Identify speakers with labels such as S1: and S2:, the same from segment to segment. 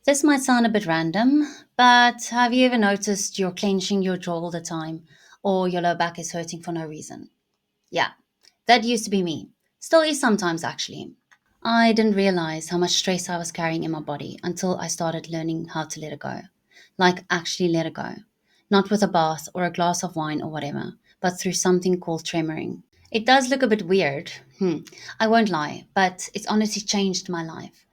S1: This might sound a bit random, but have you ever noticed you're clenching your jaw all the time or your lower back is hurting for no reason? Yeah, that used to be me. Still is sometimes, actually. I didn't realize how much stress I was carrying in my body until I started learning how to let it go. Like, actually let it go. Not with a bath or a glass of wine or whatever, but through something called tremoring. It does look a bit weird, I won't lie, but it's honestly changed my life.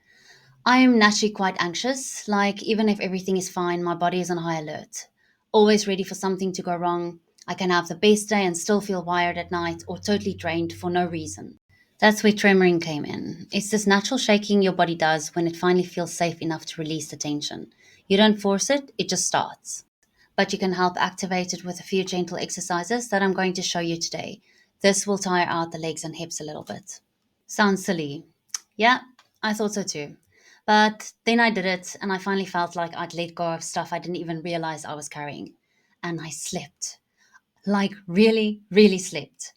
S1: I am naturally quite anxious. Like, even if everything is fine, my body is on high alert. Always ready for something to go wrong. I can have the best day and still feel wired at night or totally drained for no reason. That's where tremoring came in. It's this natural shaking your body does when it finally feels safe enough to release the tension. You don't force it, it just starts. But you can help activate it with a few gentle exercises that I'm going to show you today. This will tire out the legs and hips a little bit. Sounds silly. Yeah, I thought so too. But then I did it and I finally felt like I'd let go of stuff I didn't even realize I was carrying. And I slept. Like, really, really slept.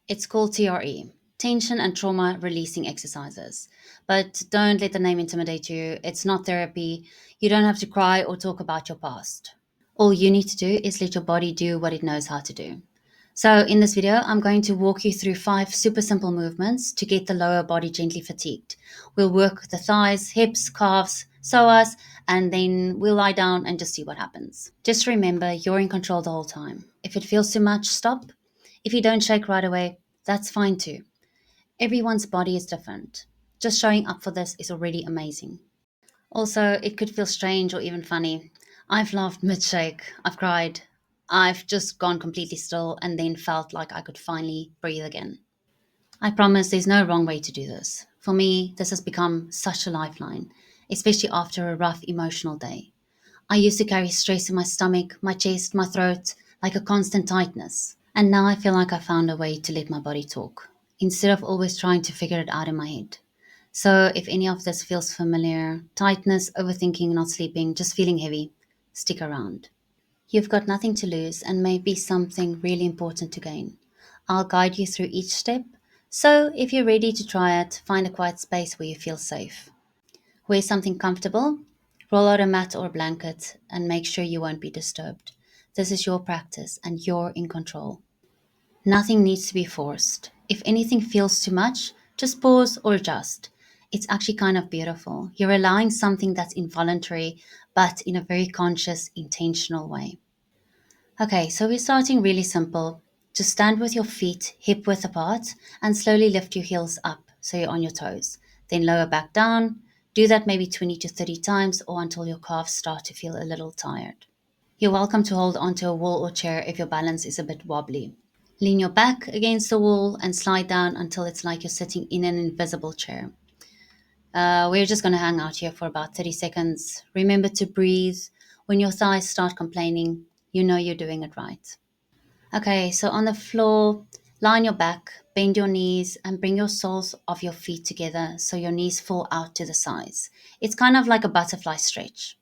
S1: It's called TRE, Tension and Trauma Releasing Exercises. But don't let the name intimidate you. It's not therapy. You don't have to cry or talk about your past. All you need to do is let your body do what it knows how to do. So, in this video, I'm going to walk you through 5 super simple movements to get the lower body gently fatigued. We'll work the thighs, hips, calves, psoas, and then we'll lie down and just see what happens. Just remember, you're in control the whole time. If it feels too much, stop. If you don't shake right away, that's fine too. Everyone's body is different. Just showing up for this is already amazing. Also, it could feel strange or even funny. I've laughed mid shake, I've cried, I've just gone completely still and then felt like I could finally breathe again. I promise there's no wrong way to do this. For me, this has become such a lifeline, especially after a rough emotional day. I used to carry stress in my stomach, my chest, my throat, like a constant tightness. And now I feel like I found a way to let my body talk, instead of always trying to figure it out in my head. So, if any of this feels familiar, tightness, overthinking, not sleeping, just feeling heavy, stick around. You've got nothing to lose and maybe something really important to gain. I'll guide you through each step. So, if you're ready to try it, find a quiet space where you feel safe. Wear something comfortable, roll out a mat or blanket, and make sure you won't be disturbed. This is your practice and you're in control. Nothing needs to be forced. If anything feels too much, just pause or adjust. It's actually kind of beautiful. You're allowing something that's involuntary, but in a very conscious, intentional way. Okay, so we're starting really simple. Just stand with your feet hip width apart and slowly lift your heels up so you're on your toes. Then lower back down. Do that maybe 20 to 30 times or until your calves start to feel a little tired. You're welcome to hold onto a wall or chair if your balance is a bit wobbly. Lean your back against the wall and slide down until it's like you're sitting in an invisible chair. We're just going to hang out here for about 30 seconds. Remember to breathe. When your thighs start complaining, you know you're doing it right. Okay, so on the floor, lie on your back, bend your knees, and bring your soles of your feet together so your knees fall out to the sides. It's kind of like a butterfly stretch.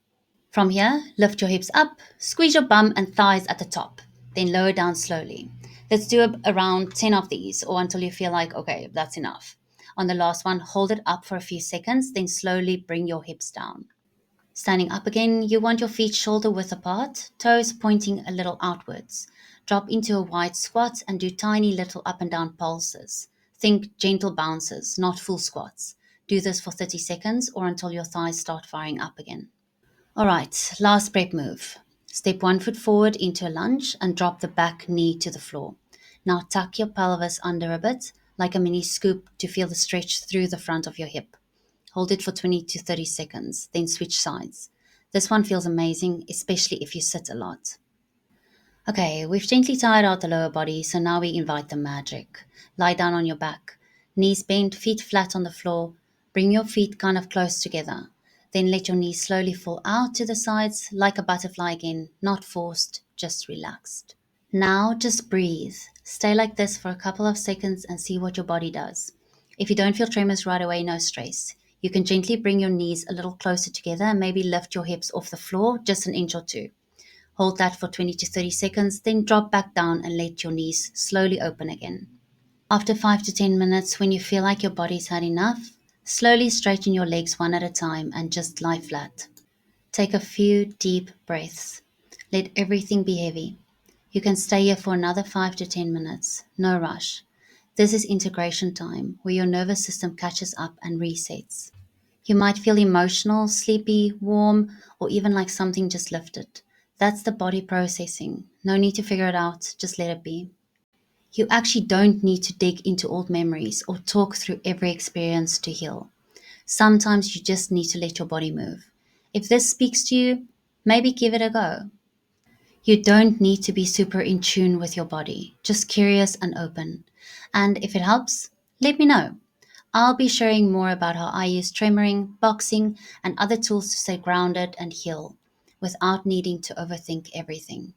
S1: From here, lift your hips up, squeeze your bum and thighs at the top, then lower down slowly. Let's do around 10 of these or until you feel like, okay, that's enough. On the last one, hold it up for a few seconds, then slowly bring your hips down. Standing up again, you want your feet shoulder width apart, toes pointing a little outwards. Drop into a wide squat and do tiny little up and down pulses. Think gentle bounces, not full squats. Do this for 30 seconds or until your thighs start firing up again. All right, last prep move. Step 1 foot forward into a lunge and drop the back knee to the floor. Now tuck your pelvis under a bit, like a mini scoop to feel the stretch through the front of your hip. Hold it for 20 to 30 seconds, then switch sides. This one feels amazing, especially if you sit a lot. Okay, we've gently tired out the lower body, so now we invite the magic. Lie down on your back, knees bent, feet flat on the floor. Bring your feet kind of close together. Then let your knees slowly fall out to the sides like a butterfly again, not forced, just relaxed. Now just breathe. Stay like this for a couple of seconds and see what your body does. If you don't feel tremors right away, no stress. You can gently bring your knees a little closer together and maybe lift your hips off the floor just an inch or two. Hold that for 20 to 30 seconds, then drop back down and let your knees slowly open again. After 5 to 10 minutes, when you feel like your body's had enough, slowly straighten your legs one at a time and just lie flat. Take a few deep breaths. Let everything be heavy. You can stay here for another 5 to 10 minutes. No rush. This is integration time, where your nervous system catches up and resets. You might feel emotional, sleepy, warm, or even like something just lifted. That's the body processing. No need to figure it out, just let it be. You actually don't need to dig into old memories or talk through every experience to heal. Sometimes you just need to let your body move. If this speaks to you, maybe give it a go. You don't need to be super in tune with your body, just curious and open. And if it helps, let me know. I'll be sharing more about how I use tremoring, boxing, and other tools to stay grounded and heal without needing to overthink everything.